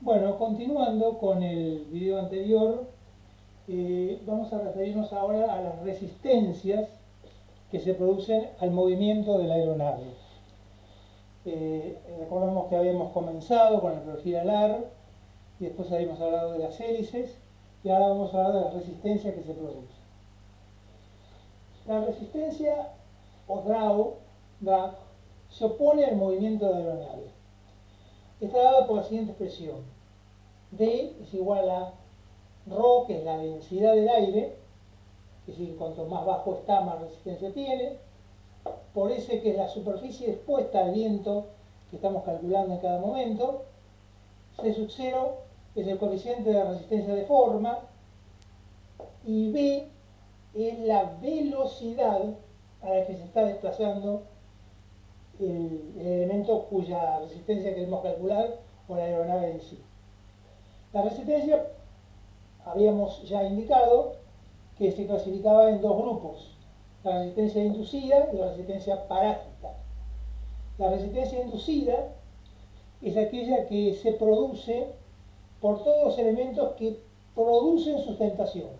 Bueno, continuando con el video anterior, vamos a referirnos ahora a las resistencias que se producen al movimiento de la aeronave. Recordamos que habíamos comenzado con el perfil alar y después habíamos hablado de las hélices y ahora vamos a hablar de las resistencias que se producen. La resistencia o drag, se opone al movimiento de la aeronave. Está dada por la siguiente expresión: D es igual a ρ, que es la densidad del aire, es decir, cuanto más bajo está, más resistencia tiene, por S, que es la superficie expuesta al viento que estamos calculando en cada momento, C sub 0 es el coeficiente de resistencia de forma, y V es la velocidad a la que se está desplazando el elemento cuya resistencia queremos calcular, o la aeronave en sí. La resistencia, habíamos ya indicado que se clasificaba en dos grupos: la resistencia inducida y la resistencia parásita. La resistencia inducida es aquella que se produce por todos los elementos que producen sustentación.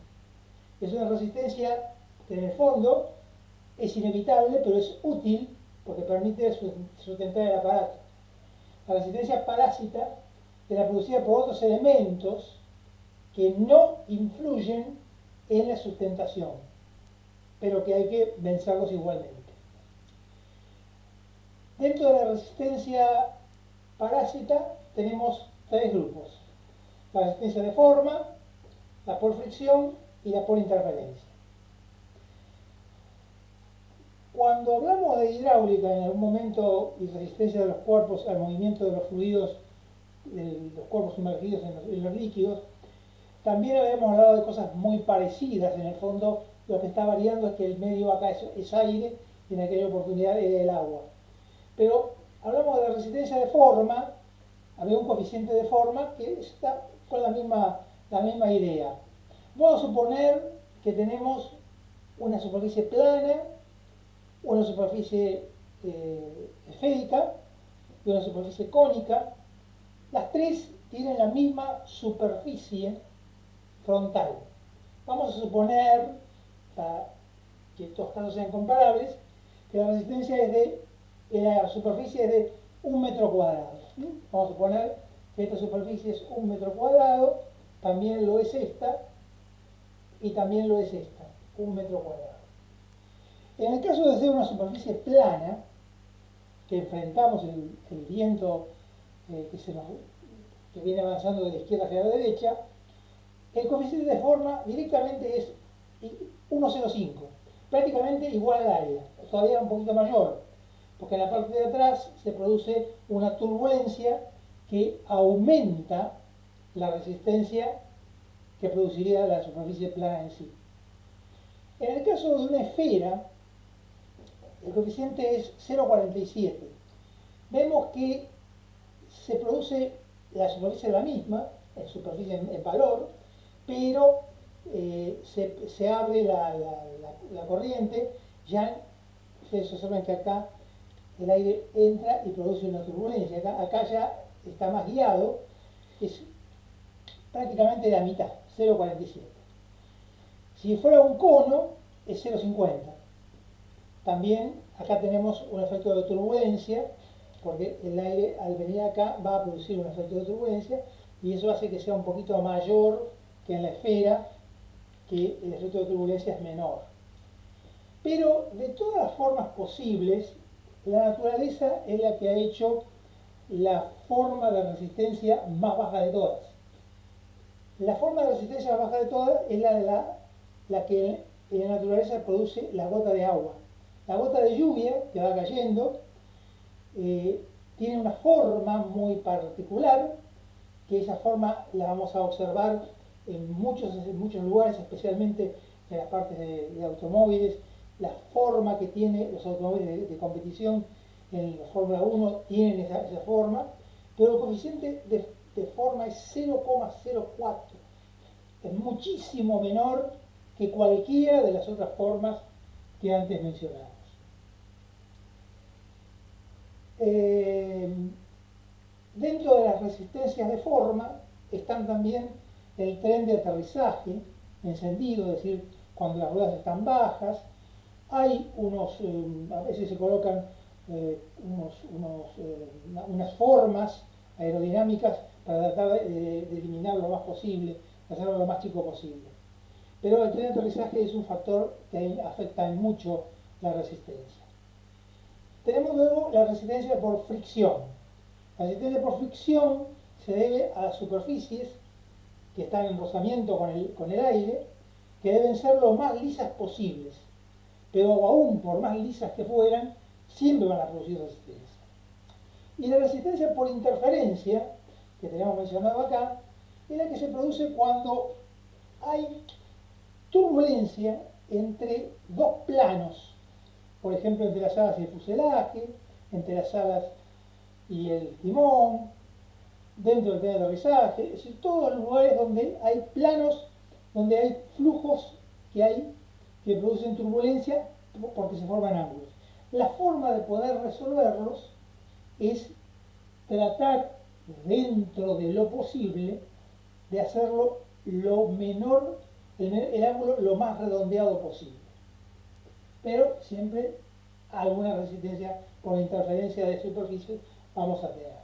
Es una resistencia que en el fondo es inevitable, pero es útil porque permite sustentar el aparato. La resistencia parásita es la producida por otros elementos que no influyen en la sustentación, pero que hay que vencerlos igualmente. Dentro de la resistencia parásita tenemos tres grupos: la resistencia de forma, la por fricción y la por interferencia. Cuando hablamos de hidráulica en algún momento y resistencia de los cuerpos al movimiento de los fluidos, de los cuerpos sumergidos en los líquidos, también habíamos hablado de cosas muy parecidas. En el fondo, lo que está variando es que el medio acá es aire y en aquella oportunidad era el agua. Pero hablamos de la resistencia de forma, había un coeficiente de forma que está con la misma idea. Vamos a suponer que tenemos una superficie plana, una superficie esférica y una superficie cónica. Las tres tienen la misma superficie frontal. Vamos a suponer, para que estos casos sean comparables, que la resistencia es la superficie es de 1 metro cuadrado. Vamos a suponer que esta superficie es 1 metro cuadrado, también lo es esta, y también lo es esta, 1 metro cuadrado. En el caso de ser una superficie plana, que enfrentamos el viento que viene avanzando de la izquierda hacia la derecha, el coeficiente de forma directamente es 1,05, prácticamente igual al área, todavía un poquito mayor, porque en la parte de atrás se produce una turbulencia que aumenta la resistencia que produciría la superficie plana en sí. En el caso de una esfera, el coeficiente es 0,47. Vemos que se produce la superficie la misma, en superficie en valor, pero se abre la corriente. Ya ustedes observan que acá el aire entra y produce una turbulencia. Acá ya está más guiado, es prácticamente la mitad, 0,47. Si fuera un cono, es 0,50. También acá tenemos un efecto de turbulencia, porque el aire al venir acá va a producir un efecto de turbulencia, y eso hace que sea un poquito mayor que en la esfera, que el efecto de turbulencia es menor. Pero de todas las formas posibles, la naturaleza es la que ha hecho la forma de resistencia más baja de todas. La forma de resistencia más baja de todas es la que en la naturaleza produce la gota de agua. La gota de lluvia que va cayendo tiene una forma muy particular, que esa forma la vamos a observar en muchos lugares, especialmente en las partes de automóviles. La forma que tienen los automóviles de competición en la Fórmula 1 tienen esa forma, pero el coeficiente de forma es 0,04. Es muchísimo menor que cualquiera de las otras formas que antes mencionamos. Dentro de las resistencias de forma están también el tren de aterrizaje encendido, es decir, cuando las ruedas están bajas. Hay a veces se colocan unas formas aerodinámicas para tratar de eliminar lo más posible, de hacerlo lo más chico posible. Pero el tren de aterrizaje es un factor que afecta en mucho la resistencia. Tenemos luego la resistencia por fricción. La resistencia por fricción se debe a las superficies que están en rozamiento con el aire, que deben ser lo más lisas posibles, pero aún por más lisas que fueran, siempre van a producir resistencia. Y la resistencia por interferencia, que tenemos mencionado acá, es la que se produce cuando hay turbulencia entre dos planos, por ejemplo, entre las alas y el fuselaje, entre las alas y el timón, dentro del tren de aterrizaje, es decir, todos los lugares donde hay planos, donde hay flujos que producen turbulencia porque se forman ángulos. La forma de poder resolverlos es tratar, dentro de lo posible, de hacerlo lo menor, el ángulo lo más redondeado posible. Pero siempre alguna resistencia por interferencia de superficie vamos a tener.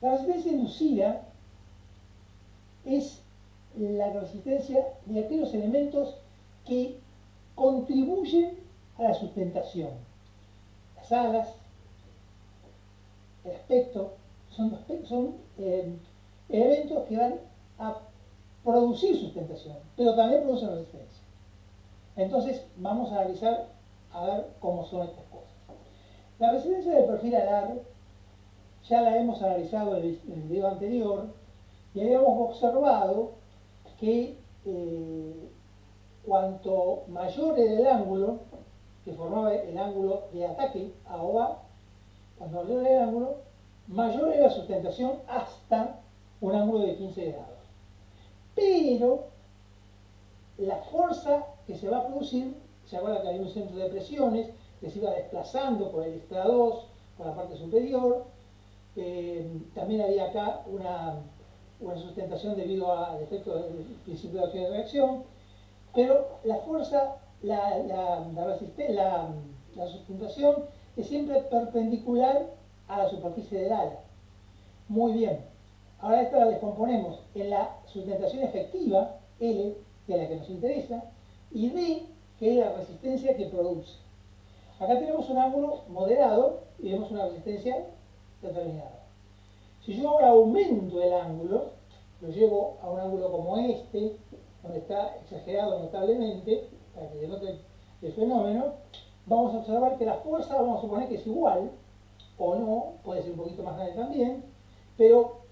La resistencia inducida es la resistencia de aquellos elementos que contribuyen a la sustentación. Las alas, el aspecto, son elementos que van a producir sustentación, pero también producen resistencia. Entonces vamos a analizar a ver cómo son estas cosas. La resistencia del perfil alar ya la hemos analizado en el video anterior y habíamos observado que cuanto mayor era el ángulo que formaba el ángulo de ataque a OA, cuando mayor era el ángulo, mayor era la sustentación hasta un ángulo de 15 grados. Pero la fuerza que se va a producir, se acuerda que hay un centro de presiones que se iba desplazando por el extra 2, por la parte superior. También había acá una sustentación debido al efecto del principio de acción y reacción, pero la fuerza, la sustentación es siempre perpendicular a la superficie del ala. Muy bien, ahora esta la descomponemos en la sustentación efectiva, L, que es la que nos interesa, y D, que es la resistencia que produce. Acá tenemos un ángulo moderado y vemos una resistencia determinada. Si yo ahora aumento el ángulo, lo llevo a un ángulo como este, donde está exagerado notablemente, para que denote el fenómeno, vamos a observar que la fuerza, vamos a suponer que es igual, o no, puede ser un poquito más grande también, pero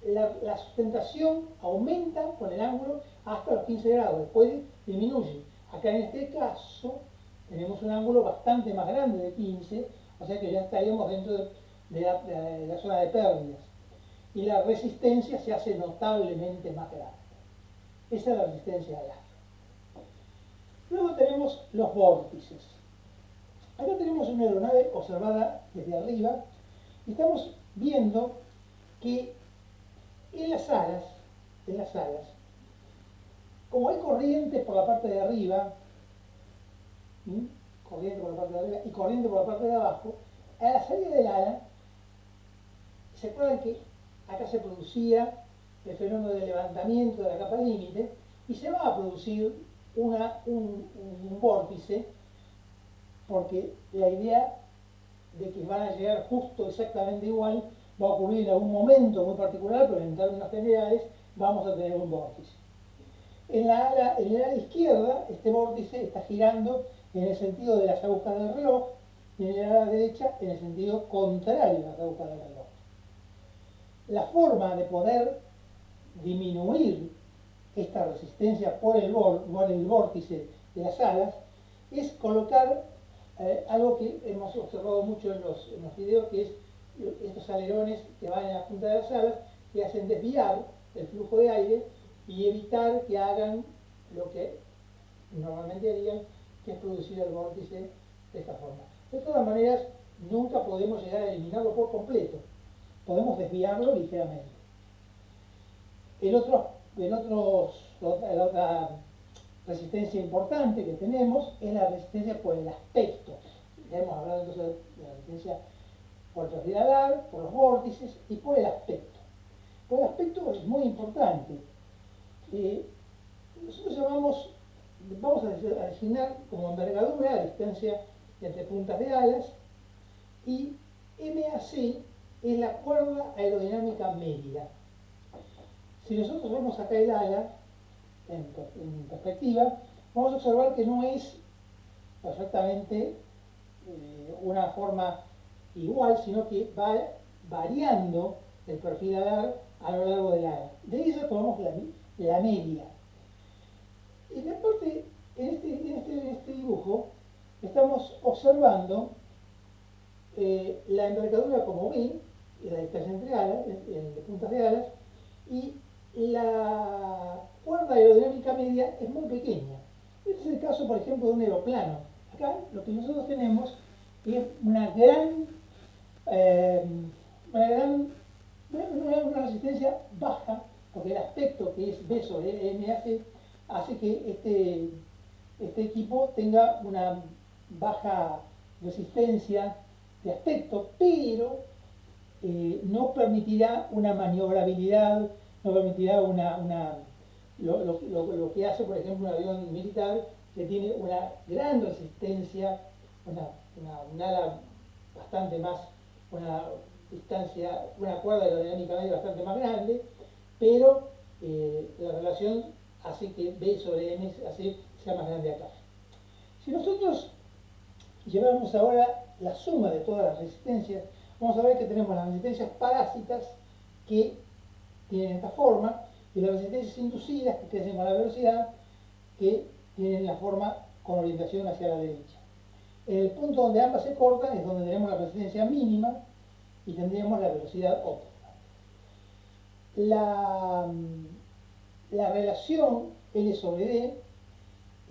la sustentación aumenta con el ángulo hasta los 15 grados, después disminuye. Acá en este caso tenemos un ángulo bastante más grande de 15, o sea que ya estaríamos dentro de la zona de pérdidas. Y la resistencia se hace notablemente más grande. Esa es la resistencia al ar. Luego tenemos los vórtices. Acá tenemos una aeronave observada desde arriba y estamos viendo que en las alas, como hay corriente por la parte de arriba, corriente por la parte de arriba y corriente por la parte de abajo, a la salida del ala, ¿se acuerdan que acá se producía el fenómeno de levantamiento de la capa límite y se va a producir un vórtice porque la idea de que van a llegar justo exactamente igual va a ocurrir en algún momento muy particular, pero en términos generales vamos a tener un vórtice. En el ala izquierda, este vórtice está girando en el sentido de las agujas del reloj y en el ala derecha en el sentido contrario a las agujas del reloj. La forma de poder disminuir esta resistencia por el vórtice de las alas es colocar algo que hemos observado mucho en los videos, que es estos alerones que van en la punta de las alas, que hacen desviar el flujo de aire y evitar que hagan lo que normalmente harían, que es producir el vórtice de esta forma. De todas maneras, nunca podemos llegar a eliminarlo por completo. Podemos desviarlo ligeramente. La otra resistencia importante que tenemos es la resistencia por el aspecto. Ya hemos hablado entonces de la resistencia por el perfil alar, por los vórtices y por el aspecto. Por el aspecto es muy importante. Nosotros vamos a designar como envergadura la distancia entre puntas de alas, y MAC es la cuerda aerodinámica media. Si nosotros vemos acá el ala en perspectiva, vamos a observar que no es perfectamente una forma igual, sino que va variando el perfil alar a lo largo del ala. De ella tomamos la media. En la parte, en este dibujo, estamos observando la envergadura como B, la distancia entre alas, de puntas de alas, y la cuerda aerodinámica media es muy pequeña. Este es el caso, por ejemplo, de un aeroplano. Acá lo que nosotros tenemos es eh, una resistencia baja, porque el aspecto que es B sobre MAC hace que este equipo tenga una baja resistencia de aspecto, pero no permitirá una maniobrabilidad, no permitirá lo que hace, por ejemplo, un avión militar que tiene una gran resistencia, un ala bastante más, una distancia, una cuerda aerodinámica media bastante más grande, pero la relación hace que B sobre M sea más grande acá. Si nosotros llevamos ahora la suma de todas las resistencias, vamos a ver que tenemos las resistencias parásitas que tienen esta forma y las resistencias inducidas que crecen con la velocidad que tienen la forma con orientación hacia la derecha. En el punto donde ambas se cortan es donde tenemos la resistencia mínima y tendríamos la velocidad óptima. La relación L sobre D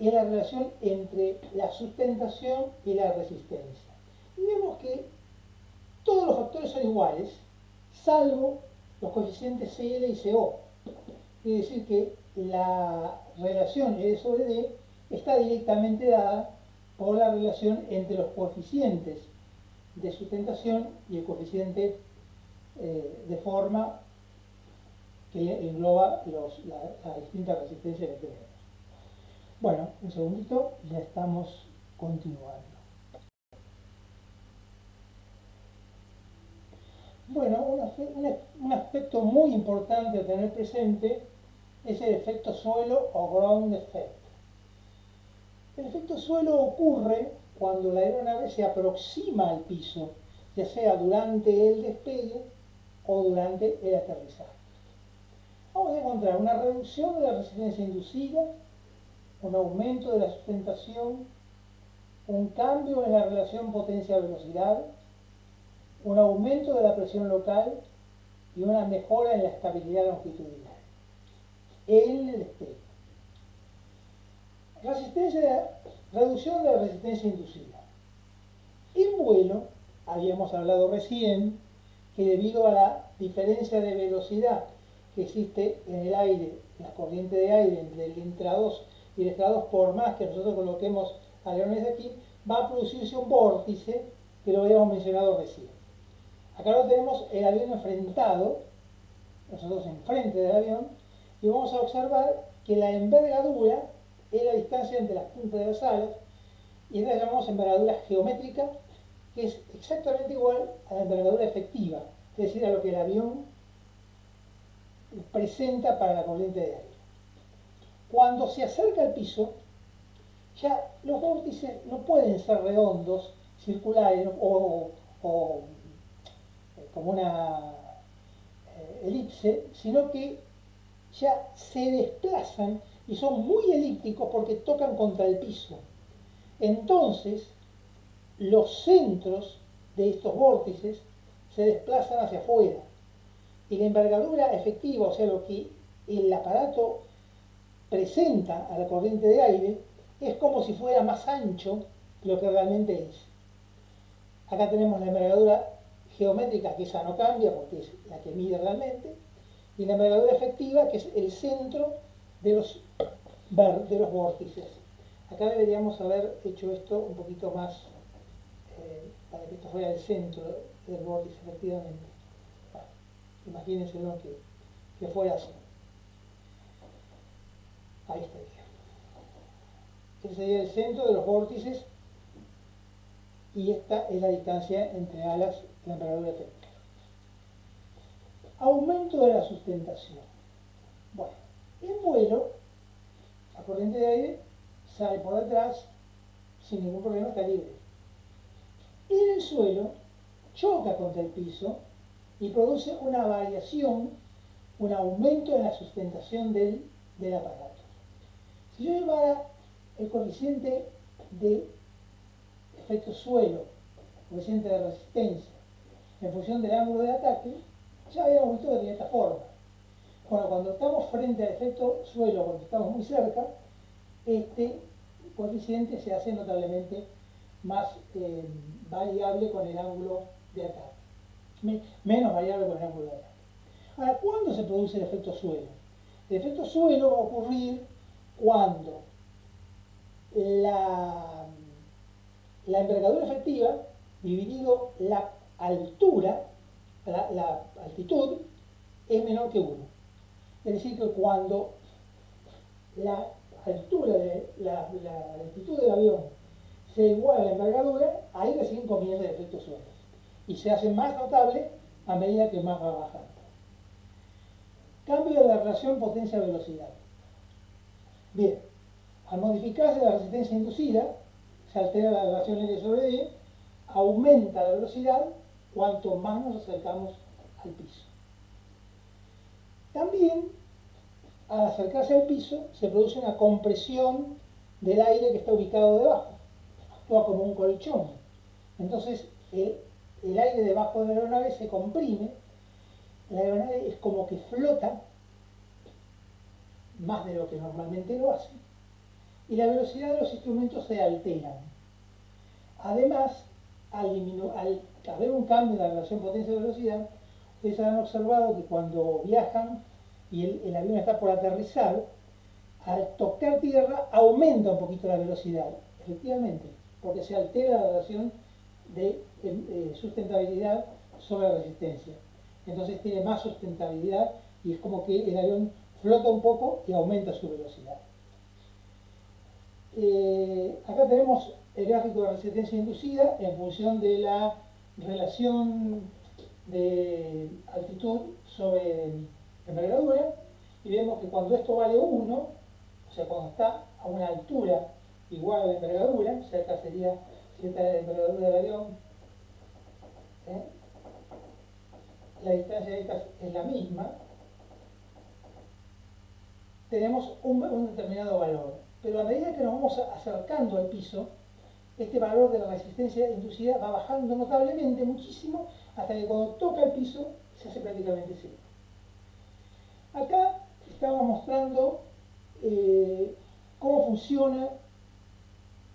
es la relación entre la sustentación y la resistencia. Y vemos que todos los factores son iguales, salvo los coeficientes CL y CO. Es decir, que la relación L sobre D está directamente dada por la relación entre los coeficientes de sustentación y el coeficiente de forma que engloba las distintas resistencias que tenemos. Bueno, un segundito, ya estamos continuando. Bueno, un aspecto muy importante a tener presente es el efecto suelo o ground effect. El efecto suelo ocurre cuando la aeronave se aproxima al piso, ya sea durante el despegue o durante el aterrizaje. Vamos a encontrar una reducción de la resistencia inducida, un aumento de la sustentación, un cambio en la relación potencia-velocidad, un aumento de la presión local y una mejora en la estabilidad longitudinal en el despegue. Reducción de la resistencia inducida. En vuelo, habíamos hablado recién que debido a la diferencia de velocidad que existe en el aire, en la corriente de aire entre el intra-2 y el extra-2, por más que nosotros coloquemos alerones aquí, va a producirse un vórtice que lo habíamos mencionado recién. Acá lo tenemos el avión enfrentado, nosotros enfrente del avión, y vamos a observar que la envergadura es la distancia entre las puntas de las alas, y esta la llamamos envergadura geométrica, que es exactamente igual a la envergadura efectiva, es decir, a lo que el avión presenta para la corriente de aire. Cuando se acerca al piso, ya los vórtices no pueden ser redondos, circulares o como una elipse, sino que ya se desplazan y son muy elípticos porque tocan contra el piso. Entonces, los centros de estos vórtices se desplazan hacia afuera y la envergadura efectiva, o sea, lo que el aparato presenta a la corriente de aire, es como si fuera más ancho de lo que realmente es. Acá tenemos la envergadura geométrica, que esa no cambia porque es la que mide realmente, y la envergadura efectiva, que es el centro de los vórtices. Acá deberíamos haber hecho esto un poquito más, para que esto fuera el centro del vórtice, efectivamente. Bueno, imagínense que fuera así. Ahí estaría. Este sería el centro de los vórtices y esta es la distancia entre alas, la envergadura efectiva. Aumento de la sustentación. Bueno, en vuelo, la corriente de aire sale por detrás sin ningún problema, está libre. En el suelo choca contra el piso y produce una variación, un aumento en la sustentación del aparato. Si yo llevara el coeficiente de efecto suelo, coeficiente de resistencia, en función del ángulo de ataque, ya habíamos visto que tenía esta forma. Bueno, cuando estamos frente al efecto suelo, cuando estamos muy cerca, este coeficiente se hace notablemente más variable con el ángulo de ataque, menos variable con el ángulo de ataque. Ahora, ¿cuándo se produce el efecto suelo? El efecto suelo va a ocurrir cuando la envergadura efectiva dividido la altura, la altitud, es menor que 1. Es decir, que cuando la altura de la altitud del avión se iguala a la envergadura, ahí recién comienza el efecto suelo. Y se hace más notable a medida que más va bajando. Cambio de la relación potencia-velocidad. Bien, al modificarse la resistencia inducida, se altera la relación L sobre D, aumenta la velocidad cuanto más nos acercamos al piso. También, al acercarse al piso, se produce una compresión del aire que está ubicado debajo. Actúa como un colchón. Entonces, el aire debajo de la aeronave se comprime, la aeronave es como que flota más de lo que normalmente lo hace, y la velocidad de los instrumentos se alteran. Además, al haber un cambio en la relación potencia-velocidad, ustedes han observado que cuando viajan y el avión está por aterrizar, al tocar tierra aumenta un poquito la velocidad, efectivamente, porque se altera la relación de sustentabilidad sobre la resistencia. Entonces tiene más sustentabilidad y es como que el avión flota un poco y aumenta su velocidad. Acá tenemos el gráfico de resistencia inducida en función de la relación de altitud sobre envergadura, y vemos que cuando esto vale 1, o sea, cuando está a una altura igual a la envergadura, o sea, acá sería, si esta es la envergadura del avión, la distancia de esta es la misma, tenemos un determinado valor. Pero a medida que nos vamos acercando al piso, este valor de la resistencia inducida va bajando notablemente, muchísimo, hasta que cuando toca el piso se hace prácticamente cero. Acá estamos mostrando cómo funciona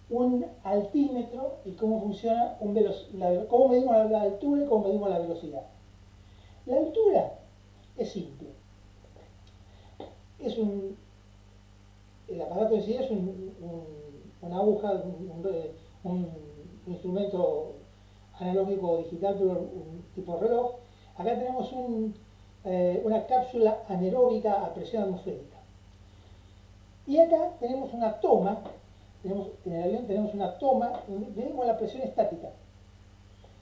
un altímetro y cómo funciona cómo medimos la altura y cómo medimos la velocidad. La altura es simple. El aparato en sí es una aguja, un instrumento analógico digital, pero un tipo reloj. Acá tenemos una cápsula anaeróbica a presión atmosférica. Y acá tenemos una toma, en el avión tenemos una toma donde medimos la presión estática.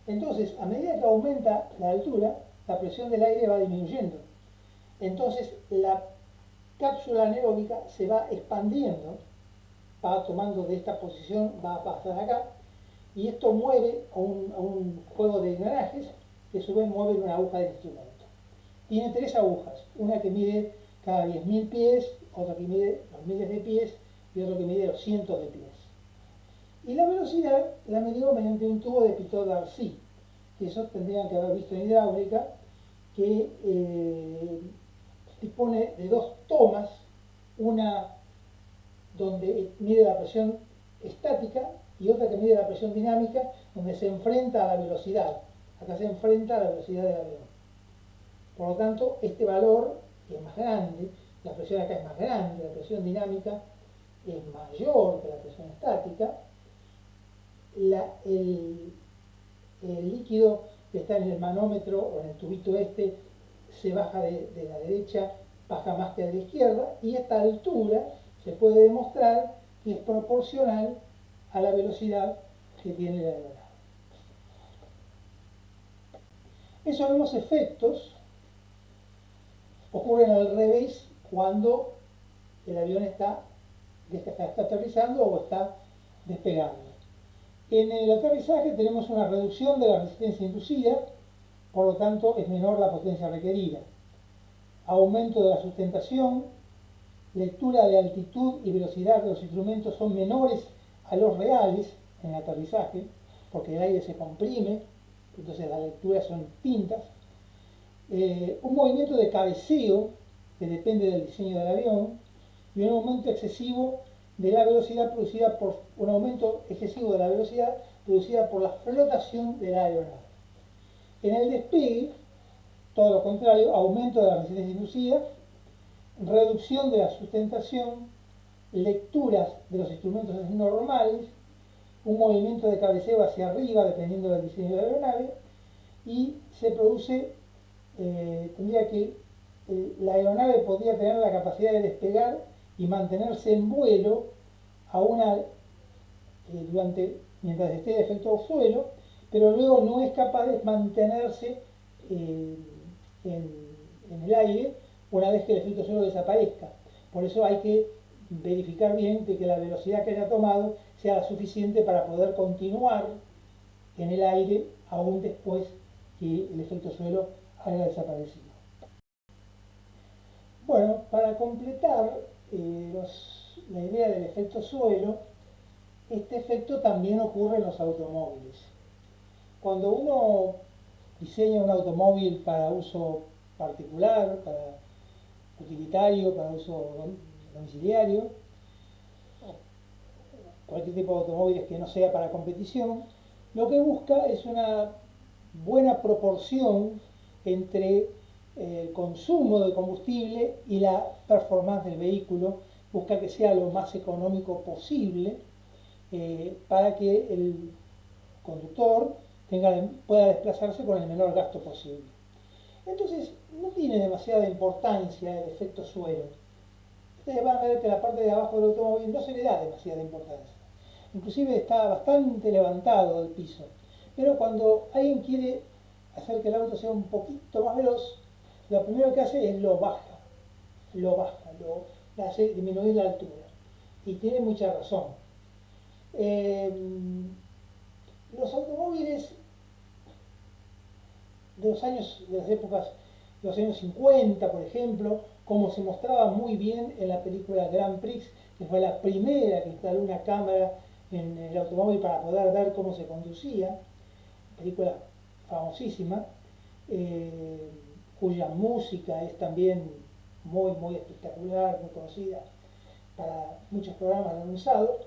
Entonces, a medida que aumenta la altura, la presión del aire va disminuyendo. Entonces, la cápsula anaeróbica se va expandiendo, va tomando de esta posición, va hasta acá, y esto mueve a un juego de engranajes que a su vez mueven una aguja del instrumento. Tiene 3 agujas, una que mide cada 10.000 pies, otra que mide los miles de pies y otra que mide los cientos de pies. Y la velocidad la medimos mediante un tubo de Pitot-Darcy, que eso tendrían que haber visto en hidráulica, que dispone de 2 tomas, una donde mide la presión estática y otra que mide la presión dinámica, donde se enfrenta a la velocidad. Acá se enfrenta a la velocidad del avión. Por lo tanto, este valor es más grande, la presión acá es más grande, la presión dinámica es mayor que la presión estática. El líquido que está en el manómetro o en el tubito este se baja de la derecha, baja más que de la izquierda, y esta altura se puede demostrar que es proporcional a la velocidad que tiene la aeronave. Esos mismos efectos ocurren al revés cuando el avión está aterrizando o está despegando. En el aterrizaje tenemos una reducción de la resistencia inducida, por lo tanto es menor la potencia requerida. Aumento de la sustentación, lectura de altitud y velocidad de los instrumentos son menores a los reales en el aterrizaje, porque el aire se comprime, entonces las lecturas son distintas. Un movimiento de cabeceo que depende del diseño del avión y un aumento excesivo de la velocidad producida por la flotación de la aeronave. En el despegue, todo lo contrario, aumento de la resistencia inducida, reducción de la sustentación, lecturas de los instrumentos normales, un movimiento de cabeceo hacia arriba dependiendo del diseño de la aeronave, y se produce, la aeronave podría tener la capacidad de despegar y mantenerse en vuelo mientras esté en efecto suelo, pero luego no es capaz de mantenerse en el aire una vez que el efecto suelo desaparezca. Por eso hay que verificar bien de que la velocidad que haya tomado sea la suficiente para poder continuar en el aire aún después que el efecto suelo haya desaparecido. Bueno, para completar la idea del efecto suelo, este efecto también ocurre en los automóviles. Cuando uno diseña un automóvil para uso particular, para utilitario, para uso domiciliario, cualquier tipo de automóviles que no sea para competición, lo que busca es una buena proporción entre el consumo de combustible y la performance del vehículo. Busca que sea lo más económico posible para que el conductor pueda desplazarse con el menor gasto posible. Entonces, no tiene demasiada importancia el efecto suelo. Ustedes van a ver que la parte de abajo del automóvil no se le da demasiada importancia. Inclusive está bastante levantado del piso. Pero cuando alguien quiere hacer que el auto sea un poquito más veloz, lo primero que hace es lo hace disminuir la altura. Y tiene mucha razón. Los automóviles de las épocas de los años 50, por ejemplo, como se mostraba muy bien en la película Grand Prix, que fue la primera que instaló una cámara en el automóvil para poder ver cómo se conducía, película famosísima, cuya música es también muy espectacular, muy conocida para muchos programas de anunciado.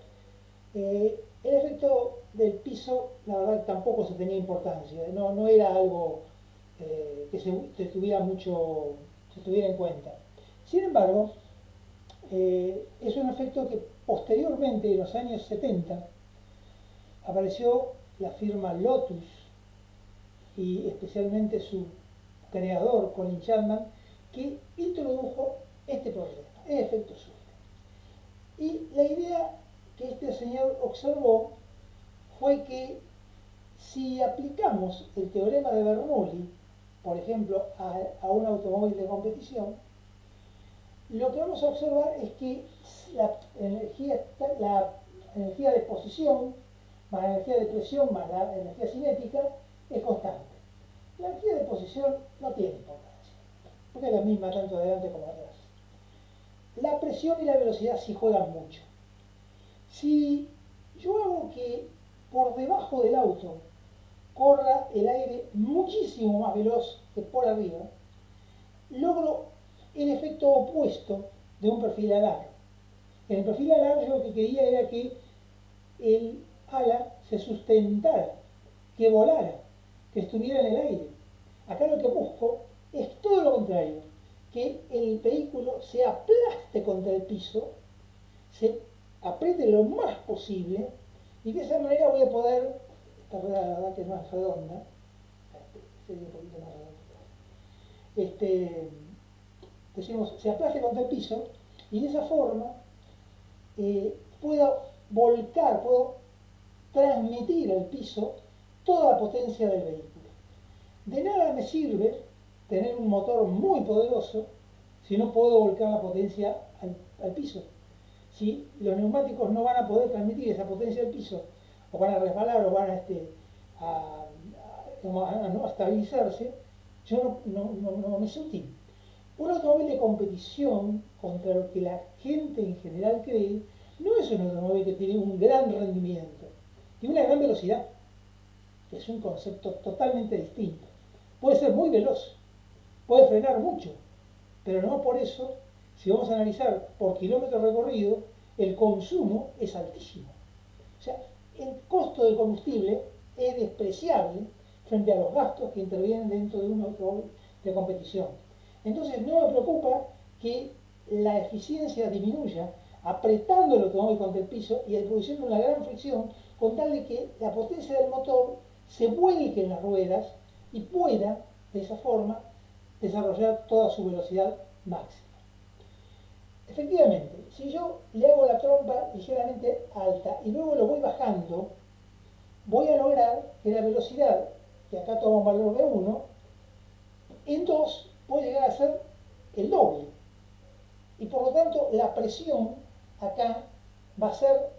El efecto del piso, la verdad, tampoco se tenía importancia, no era algo que se tuviera en cuenta. Sin embargo, es un efecto que posteriormente, en los años 70, apareció la firma Lotus y especialmente su creador, Colin Chapman, que introdujo este problema, el efecto suelo. Y la idea que este señor observó fue que si aplicamos el teorema de Bernoulli, por ejemplo, a un automóvil de competición, lo que vamos a observar es que la energía de posición más la energía de presión más la energía cinética es constante. La energía de posición no tiene importancia, porque es la misma tanto adelante como atrás. La presión y la velocidad sí juegan mucho. Si yo hago que por debajo del auto corra el aire muchísimo más veloz que por arriba, logro el efecto opuesto de un perfil alar. En el perfil alar yo lo que quería era que el ala se sustentara que volara, que estuviera en el aire. Acá lo que busco es todo lo contrario, que el vehículo se aplaste contra el piso, se apriete lo más posible y de esa manera voy a poder, esta rueda la verdad que es más redonda, sería un poquito más redonda, decimos, se aplaste contra el piso y de esa forma puedo volcar, puedo transmitir al piso toda la potencia del vehículo. De nada me sirve tener un motor muy poderoso si no puedo volcar la potencia al piso. Si los neumáticos no van a poder transmitir esa potencia al piso, o van a resbalar, o van a no estabilizarse, yo no me es útil. Un automóvil de competición, contra lo que la gente en general cree, no es un automóvil que tiene un gran rendimiento, tiene una gran velocidad. Es un concepto totalmente distinto. Puede ser muy veloz, puede frenar mucho, pero no por eso, si vamos a analizar por kilómetro recorrido, el consumo es altísimo. O sea, el costo del combustible es despreciable frente a los gastos que intervienen dentro de un automóvil de competición. Entonces no me preocupa que la eficiencia disminuya apretando el automóvil contra el piso y produciendo una gran fricción con tal de que la potencia del motor se vuelque en las ruedas y pueda, de esa forma, desarrollar toda su velocidad máxima. Efectivamente, si yo le hago la trompa ligeramente alta y luego lo voy bajando, voy a lograr que la velocidad, que acá toma un valor de 1, en 2 puede llegar a ser el doble. Y por lo tanto, la presión acá va a ser,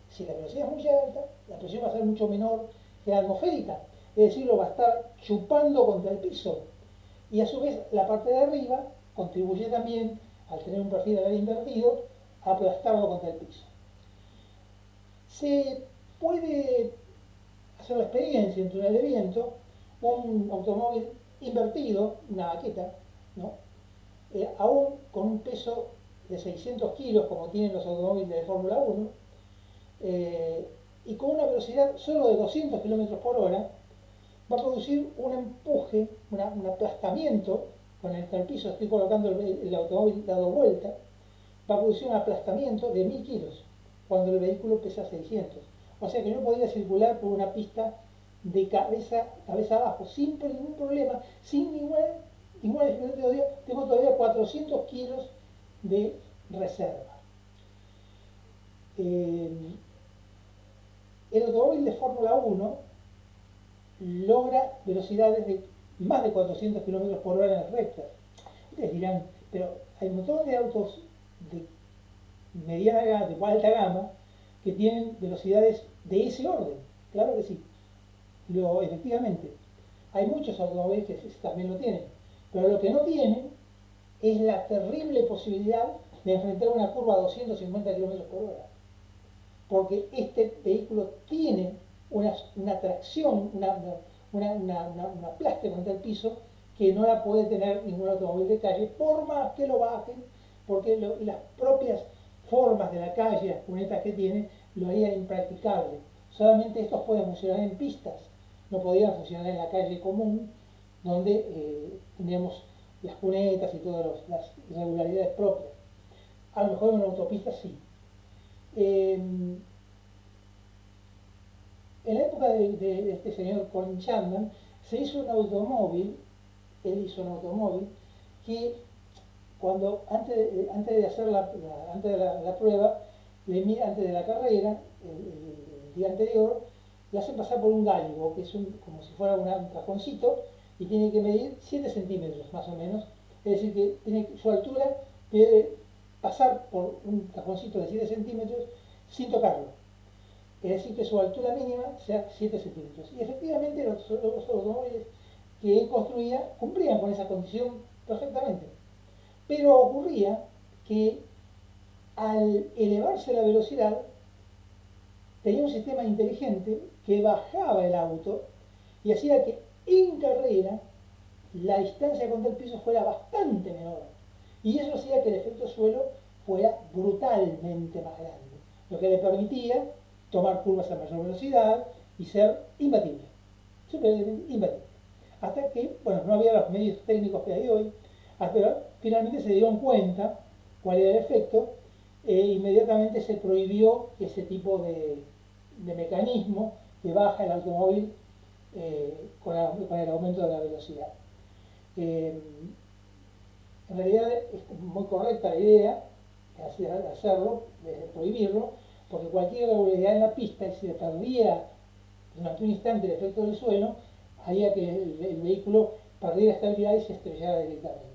si la velocidad es muy alta, la presión va a ser mucho menor que la atmosférica. Es decir, lo va a estar chupando contra el piso. Y a su vez, la parte de arriba contribuye también, al tener un perfil de aire invertido, a aplastarlo contra el piso. Se puede hacer la experiencia en túnel de viento, un automóvil invertido, una baqueta, ¿no? Aún con un peso de 600 kilos, como tienen los automóviles de Fórmula 1, y con una velocidad solo de 200 kilómetros por hora, va a producir un empuje, un aplastamiento, con el piso estoy colocando el automóvil dado vuelta, va a producir un aplastamiento de 1000 kilos, cuando el vehículo pesa 600. O sea que yo podría circular por una pista de cabeza abajo, sin ningún problema, sin ninguna dificultad. Tengo todavía 400 kilos de reserva. El automóvil de Fórmula 1 logra velocidades de más de 400 kilómetros por hora en las rectas. Ustedes dirán, pero hay un montón de autos de mediana gama, de alta gama, que tienen velocidades de ese orden. Claro que sí. Efectivamente, hay muchos automóviles que también lo tienen. Pero lo que no tienen es la terrible posibilidad de enfrentar una curva a 250 kilómetros por hora. Porque este vehículo tiene una tracción, una aplaste contra el piso que no la puede tener ningún automóvil de calle, por más que lo bajen, porque las propias formas de la calle, las cunetas que tiene, lo harían impracticable. Solamente estos pueden funcionar en pistas, no podrían funcionar en la calle común, donde tendríamos las cunetas y todas las irregularidades propias. A lo mejor en una autopista sí. En la época de este señor Colin Chapman se hizo un automóvil, él hizo un automóvil que antes de hacer la prueba, antes de la carrera, el día anterior, le hacen pasar por un gálibo, que es como si fuera un cajoncito, y tiene que medir 7 centímetros más o menos. Es decir, que su altura debe pasar por un cajoncito de 7 centímetros sin tocarlo. Es decir, que su altura mínima sea 7 centímetros. Y efectivamente los automóviles que él construía cumplían con esa condición perfectamente. Pero ocurría que al elevarse la velocidad, tenía un sistema inteligente que bajaba el auto y hacía que en carrera la distancia contra el piso fuera bastante menor. Y eso hacía que el efecto suelo fuera brutalmente más grande, lo que le permitía tomar curvas a mayor velocidad y ser imbatible, simplemente imbatible. Hasta que, bueno, no había los medios técnicos que hay hoy, hasta finalmente se dieron cuenta cuál era el efecto, inmediatamente se prohibió ese tipo de mecanismo que baja el automóvil con el aumento de la velocidad. En realidad es muy correcta la idea de hacerlo, de prohibirlo, porque cualquier irregularidad en la pista, si se perdiera durante un instante el efecto del suelo, haría que el vehículo perdiera estabilidad y se estrellara directamente.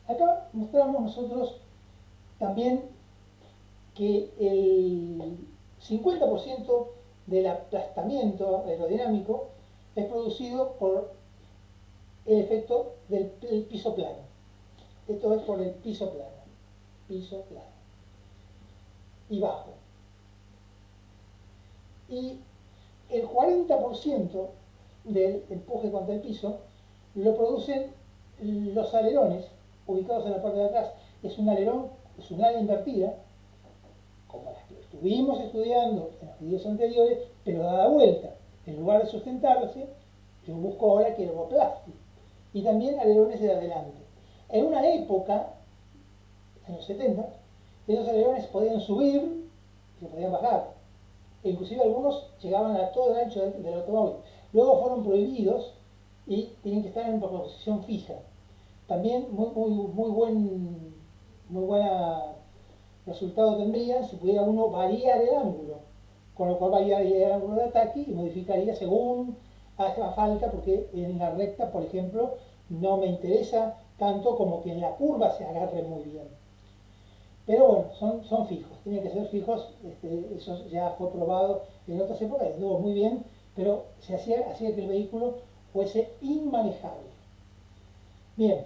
Acá mostramos nosotros también que el 50% del aplastamiento aerodinámico es producido por el efecto del piso plano. Esto es por el piso plano y bajo. Y el 40% del empuje contra el piso lo producen los alerones ubicados en la parte de atrás. Es un alerón, es un ala invertida, como las que estuvimos estudiando en los videos anteriores, pero dada vuelta. En lugar de sustentarse, yo busco ahora que lo aplaste. Y también alerones de adelante. En una época, en los 70, esos alerones podían subir y se podían bajar. E inclusive algunos llegaban a todo el ancho del automóvil. Luego fueron prohibidos y tienen que estar en posición fija. También muy buena resultado tendría si pudiera uno variar el ángulo, con lo cual variaría el ángulo de ataque y modificaría según haga falta, porque en la recta, por ejemplo, no me interesa tanto como que en la curva se agarre muy bien. Pero bueno, son fijos, tienen que ser fijos, eso ya fue probado en otras épocas, estuvo muy bien, pero hacía que el vehículo fuese inmanejable. Bien,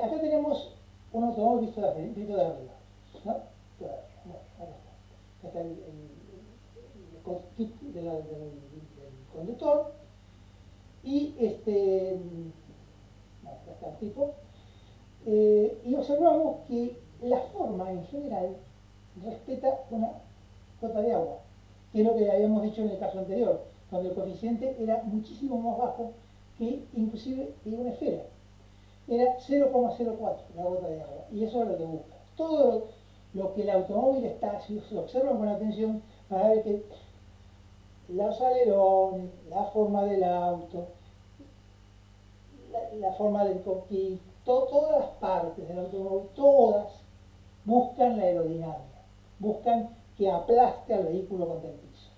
acá tenemos un automóvil visto de arriba, ¿no? Bueno, acá está. Acá está el cockpit del conductor y acá está el tipo. Y observamos que la forma en general respeta una gota de agua, que es lo que habíamos dicho en el caso anterior, donde el coeficiente era muchísimo más bajo que inclusive que una esfera. Era 0,04 la gota de agua, y eso es lo que busca. Todo lo que el automóvil está, si lo observan con atención, van a ver que los alerones, la forma del auto, la forma del cockpit, todas las partes del automóvil, todas buscan la aerodinámica, buscan que aplaste al vehículo contra el piso.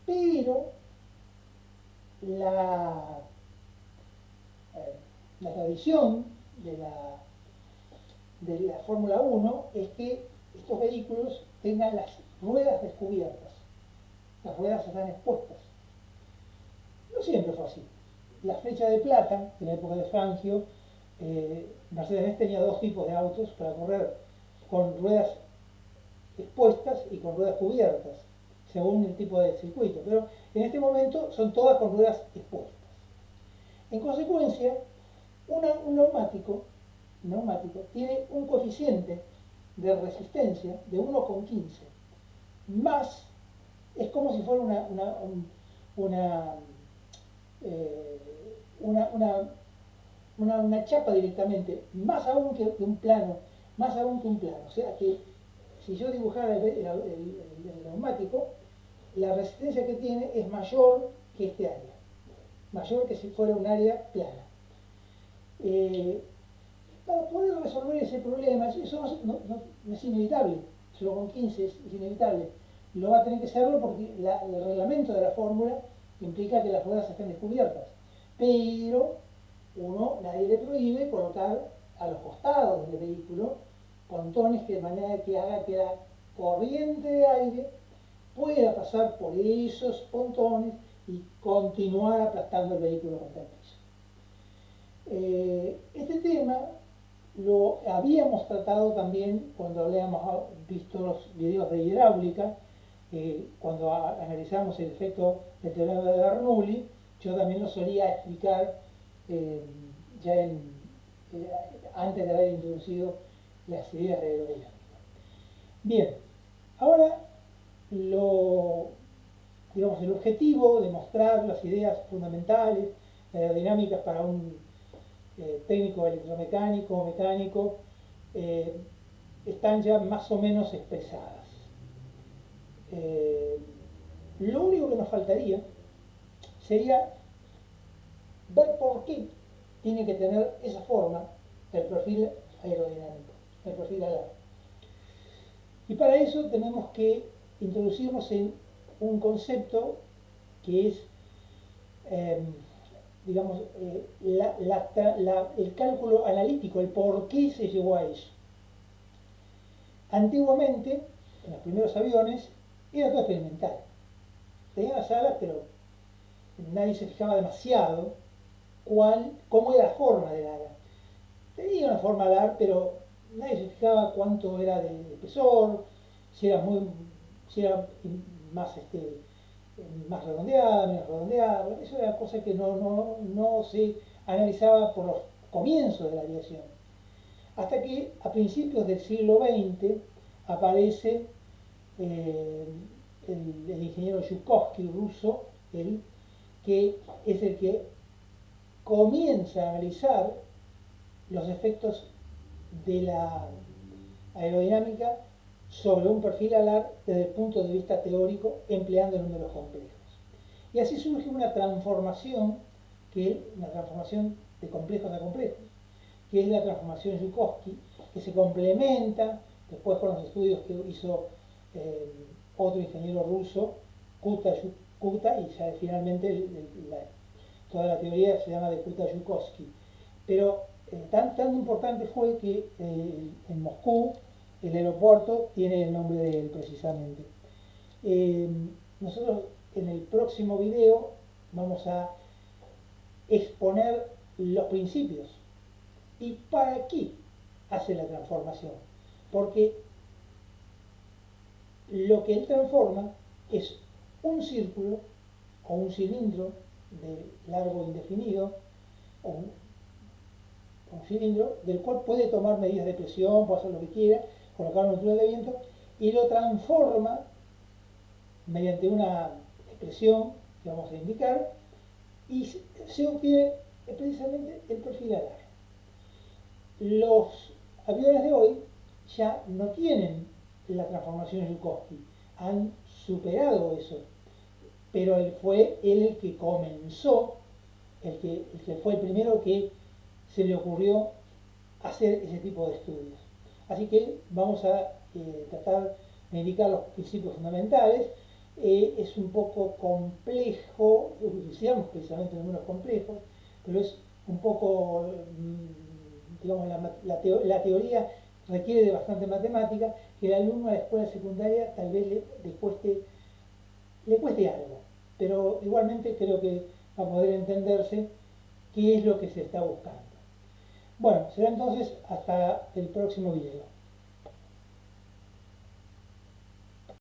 Pero la, la tradición de la Fórmula 1 es que estos vehículos tengan las ruedas descubiertas, las ruedas están expuestas. No siempre fue así. La flecha de plata, en la época de Fangio, Mercedes-Benz tenía dos tipos de autos para correr, con ruedas expuestas y con ruedas cubiertas, según el tipo de circuito. Pero en este momento son todas con ruedas expuestas. En consecuencia, un neumático tiene un coeficiente de resistencia de 1,15, más, es como si fuera una chapa directamente, más aún que un plano, más aún que un plano. O sea que si yo dibujara el neumático, la resistencia que tiene es mayor que este área, mayor que si fuera un área plana. Para poder resolver ese problema, eso no es inevitable, 0,15 es inevitable. Lo va a tener que hacerlo porque el reglamento de la fórmula implica que las ruedas estén descubiertas. Pero nadie le prohíbe colocar a los costados del vehículo pontones de manera que haga que la corriente de aire pueda pasar por esos pontones y continuar aplastando el vehículo contra el piso. Este tema lo habíamos tratado también cuando habíamos visto los videos de hidráulica, cuando analizamos el efecto del teorema de Bernoulli. Yo también lo solía explicar ya antes de haber introducido las ideas de aerodinámica. Bien, Ahora, digamos, el objetivo de mostrar las ideas fundamentales, aerodinámicas para un técnico electromecánico o mecánico, están ya más o menos expresadas. Lo único que nos faltaría sería ver por qué tiene que tener esa forma el perfil aerodinámico, el perfil alar. Y para eso tenemos que introducirnos en un concepto que es, digamos, el cálculo analítico, el por qué se llegó a eso. Antiguamente, en los primeros aviones, era todo experimental. Tenían las alas, pero nadie se fijaba demasiado cómo era la forma del ala. Tenía una forma alar, pero nadie se fijaba cuánto era de espesor, si era más, más redondeada, menos redondeada. Bueno, eso era cosa que no se analizaba por los comienzos de la aviación. Hasta que a principios del siglo XX aparece el ingeniero Zhukovsky ruso, que es el que comienza a analizar los efectos de la aerodinámica sobre un perfil alar desde el punto de vista teórico, empleando números complejos. Y así surge una transformación de complejos a complejos, que es la transformación Zhukovsky, que se complementa después con los estudios que hizo otro ingeniero ruso, Kuta, y ya finalmente toda la teoría se llama de Kuta-Zhukovsky. Pero tan importante fue que en Moscú el aeropuerto tiene el nombre de él precisamente. Nosotros en el próximo video vamos a exponer los principios y para qué hace la transformación. Porque lo que él transforma es un círculo o un cilindro de largo indefinido, o un cilindro del cual puede tomar medidas de presión, puede hacer lo que quiera, colocar un túnel de viento, y lo transforma mediante una expresión que vamos a indicar, y se obtiene precisamente el perfil alar. Los aviones de hoy ya no tienen la transformación Zhukovsky, han superado eso, pero él fue el que comenzó, el que fue el primero que se le ocurrió hacer ese tipo de estudios. Así que vamos a tratar de indicar los principios fundamentales. Es un poco complejo, utilizamos precisamente números complejos, pero es un poco, digamos, la teoría requiere de bastante matemática, que el alumno a la escuela secundaria tal vez le cueste algo, pero igualmente creo que va a poder entenderse qué es lo que se está buscando. Bueno, será entonces hasta el próximo video.